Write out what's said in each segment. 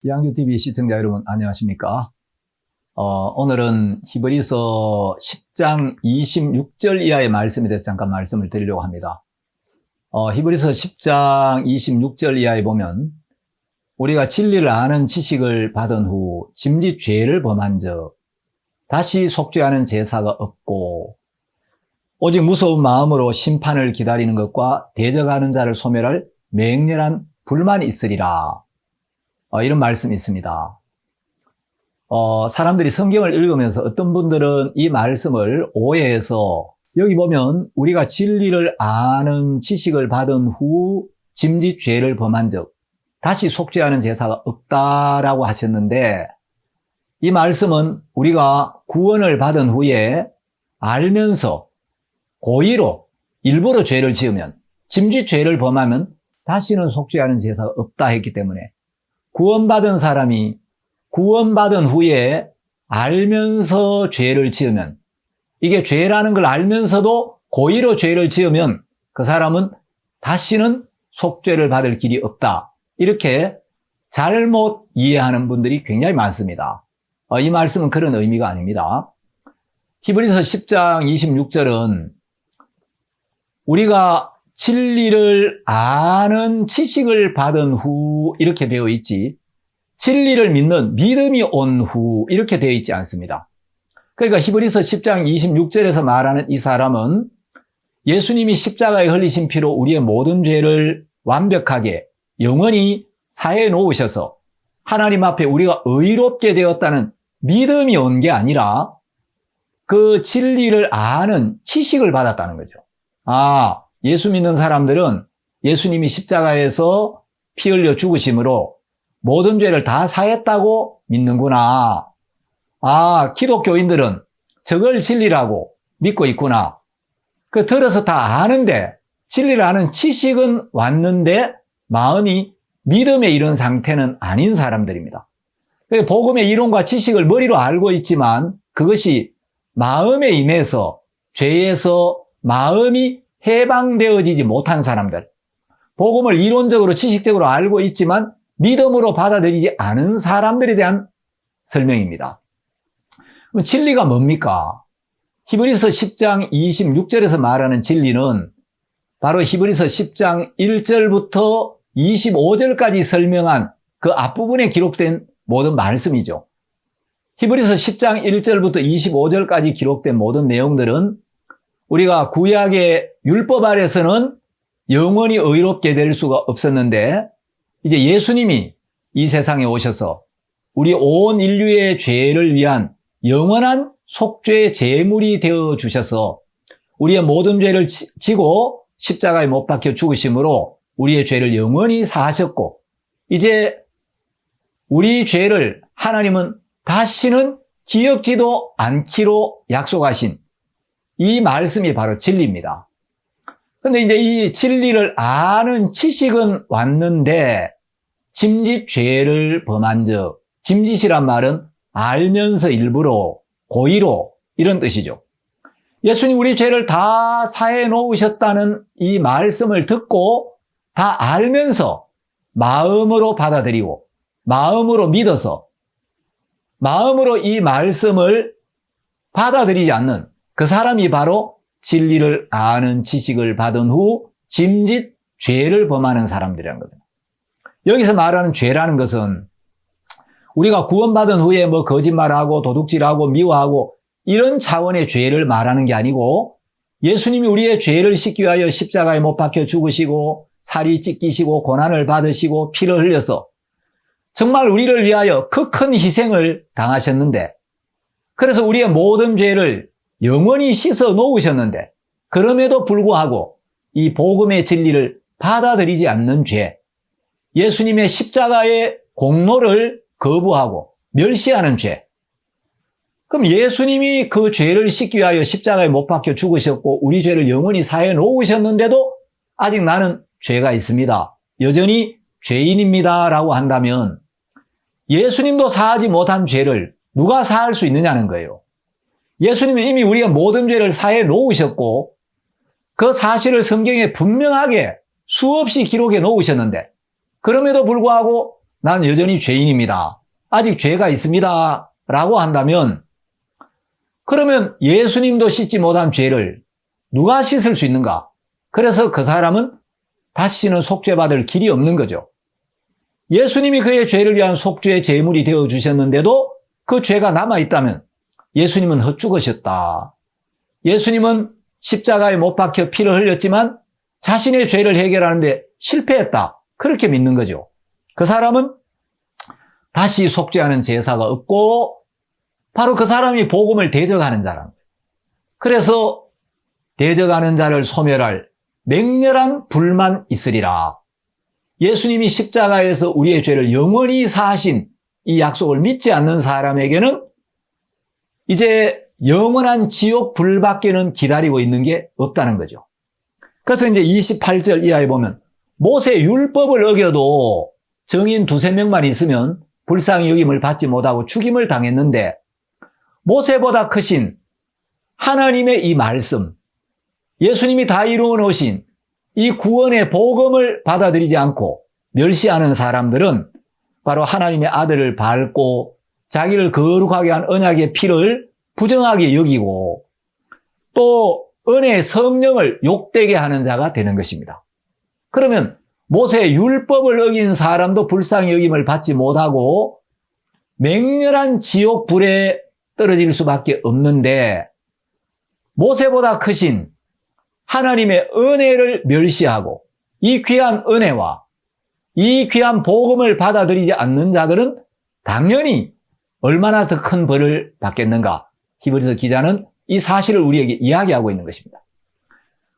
양규TV 시청자 여러분 안녕하십니까? 오늘은 히브리서 10장 26절 이하의 말씀에 대해서 잠깐 말씀을 드리려고 합니다. 히브리서 10장 26절 이하에 보면 우리가 진리를 아는 지식을 받은 후 짐짓 죄를 범한 적 다시 속죄하는 제사가 없고 오직 무서운 마음으로 심판을 기다리는 것과 대적하는 자를 소멸할 맹렬한 불만이 있으리라. 이런 말씀이 있습니다. 사람들이 성경을 읽으면서 어떤 분들은 이 말씀을 오해해서 여기 보면 우리가 진리를 아는 지식을 받은 후 짐짓 죄를 범한 적 다시 속죄하는 제사가 없다라고 하셨는데 이 말씀은 우리가 구원을 받은 후에 알면서 고의로 일부러 죄를 지으면 짐짓 죄를 범하면 다시는 속죄하는 제사가 없다 했기 때문에 구원받은 사람이 구원받은 후에 알면서 죄를 지으면 이게 죄라는 걸 알면서도 고의로 죄를 지으면 그 사람은 다시는 속죄를 받을 길이 없다. 이렇게 잘못 이해하는 분들이 굉장히 많습니다. 이 말씀은 그런 의미가 아닙니다. 히브리서 10장 26절은 우리가 진리를 아는 지식을 받은 후 이렇게 되어 있지 진리를 믿는 믿음이 온 후 이렇게 되어 있지 않습니다. 그러니까 히브리서 10장 26절에서 말하는 이 사람은 예수님이 십자가에 흘리신 피로 우리의 모든 죄를 완벽하게 영원히 사해 놓으셔서 하나님 앞에 우리가 의롭게 되었다는 믿음이 온 게 아니라 그 진리를 아는 지식을 받았다는 거죠. 예수 믿는 사람들은 예수님이 십자가에서 피 흘려 죽으심으로 모든 죄를 다 사했다고 믿는구나. 기독교인들은 저걸 진리라고 믿고 있구나. 들어서 다 아는데 진리를 아는 지식은 왔는데 마음이 믿음에 이른 상태는 아닌 사람들입니다. 복음의 이론과 지식을 머리로 알고 있지만 그것이 마음에 임해서 죄에서 마음이 해방되어지지 못한 사람들, 복음을 이론적으로 지식적으로 알고 있지만 믿음으로 받아들이지 않은 사람들에 대한 설명입니다. 그럼 진리가 뭡니까? 히브리서 10장 26절에서 말하는 진리는 바로 히브리서 10장 1절부터 25절까지 설명한 그 앞부분에 기록된 모든 말씀이죠. 히브리서 10장 1절부터 25절까지 기록된 모든 내용들은 우리가 구약의 율법 아래서는 영원히 의롭게 될 수가 없었는데 이제 예수님이 이 세상에 오셔서 우리 온 인류의 죄를 위한 영원한 속죄 제물이 되어 주셔서 우리의 모든 죄를 지고 십자가에 못 박혀 죽으심으로 우리의 죄를 영원히 사하셨고 이제 우리 죄를 하나님은 다시는 기억지도 않기로 약속하신 이 말씀이 바로 진리입니다. 근데 이제 이 진리를 아는 지식은 왔는데 짐짓 죄를 범한 적, 짐짓이란 말은 알면서 일부러, 고의로 이런 뜻이죠. 예수님 우리 죄를 다 사해 놓으셨다는 이 말씀을 듣고 다 알면서 마음으로 받아들이고 마음으로 믿어서 마음으로 이 말씀을 받아들이지 않는 그 사람이 바로 진리를 아는 지식을 받은 후 짐짓 죄를 범하는 사람들이라는 겁니다. 여기서 말하는 죄라는 것은 우리가 구원받은 후에 거짓말하고 도둑질하고 미워하고 이런 차원의 죄를 말하는 게 아니고 예수님이 우리의 죄를 씻기 위하여 십자가에 못 박혀 죽으시고 살이 찢기시고 고난을 받으시고 피를 흘려서 정말 우리를 위하여 그 큰 희생을 당하셨는데 그래서 우리의 모든 죄를 영원히 씻어 놓으셨는데 그럼에도 불구하고 이 복음의 진리를 받아들이지 않는 죄, 예수님의 십자가의 공로를 거부하고 멸시하는 죄. 그럼 예수님이 그 죄를 씻기 위하여 십자가에 못 박혀 죽으셨고 우리 죄를 영원히 사해 놓으셨는데도 아직 나는 죄가 있습니다. 여전히 죄인입니다. 라고 한다면 예수님도 사하지 못한 죄를 누가 사할 수 있느냐는 거예요. 예수님은 이미 우리가 모든 죄를 사해 놓으셨고 그 사실을 성경에 분명하게 수없이 기록해 놓으셨는데 그럼에도 불구하고 난 여전히 죄인입니다. 아직 죄가 있습니다. 라고 한다면 그러면 예수님도 씻지 못한 죄를 누가 씻을 수 있는가? 그래서 그 사람은 다시는 속죄받을 길이 없는 거죠. 예수님이 그의 죄를 위한 속죄의 제물이 되어 주셨는데도 그 죄가 남아있다면 예수님은 헛죽으셨다. 예수님은 십자가에 못 박혀 피를 흘렸지만 자신의 죄를 해결하는데 실패했다. 그렇게 믿는 거죠. 그 사람은 다시 속죄하는 제사가 없고 바로 그 사람이 복음을 대적하는 자라는 거예요. 그래서 대적하는 자를 소멸할 맹렬한 불만 있으리라. 예수님이 십자가에서 우리의 죄를 영원히 사하신 이 약속을 믿지 않는 사람에게는 이제 영원한 지옥 불밖에는 기다리고 있는 게 없다는 거죠. 그래서 이제 28절 이하에 보면 모세 율법을 어겨도 정인 두세 명만 있으면 불쌍히 여김을 받지 못하고 죽임을 당했는데 모세보다 크신 하나님의 이 말씀, 예수님이 다 이루어 놓으신 이 구원의 복음을 받아들이지 않고 멸시하는 사람들은 바로 하나님의 아들을 밟고 자기를 거룩하게 한 언약의 피를 부정하게 여기고 또 은혜의 성령을 욕되게 하는 자가 되는 것입니다. 그러면 모세의 율법을 어긴 사람도 불쌍히 여김을 받지 못하고 맹렬한 지옥 불에 떨어질 수밖에 없는데 모세보다 크신 하나님의 은혜를 멸시하고 이 귀한 은혜와 이 귀한 복음을 받아들이지 않는 자들은 당연히 얼마나 더 큰 벌을 받겠는가. 히브리서 기자는 이 사실을 우리에게 이야기하고 있는 것입니다.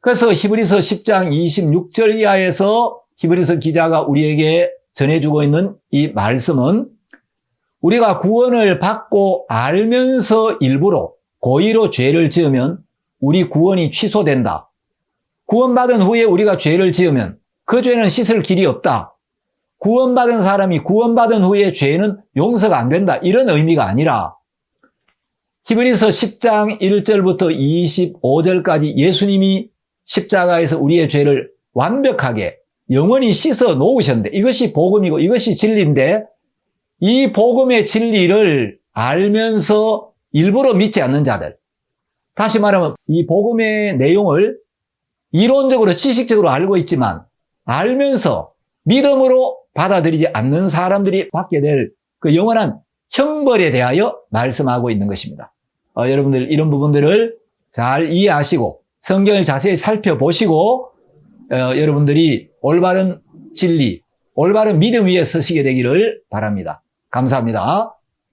그래서 히브리서 10장 26절 이하에서 히브리서 기자가 우리에게 전해주고 있는 이 말씀은 우리가 구원을 받고 알면서 일부러 고의로 죄를 지으면 우리 구원이 취소된다. 구원받은 후에 우리가 죄를 지으면 그 죄는 씻을 길이 없다. 구원받은 사람이 구원받은 후에 죄는 용서가 안 된다. 이런 의미가 아니라 히브리서 10장 1절부터 25절까지 예수님이 십자가에서 우리의 죄를 완벽하게 영원히 씻어 놓으셨는데 이것이 복음이고 이것이 진리인데 이 복음의 진리를 알면서 일부러 믿지 않는 자들, 다시 말하면 이 복음의 내용을 이론적으로 지식적으로 알고 있지만 알면서 믿음으로 받아들이지 않는 사람들이 받게 될 그 영원한 형벌에 대하여 말씀하고 있는 것입니다. 여러분들 이런 부분들을 잘 이해하시고 성경을 자세히 살펴보시고 여러분들이 올바른 진리, 올바른 믿음 위에 서시게 되기를 바랍니다. 감사합니다.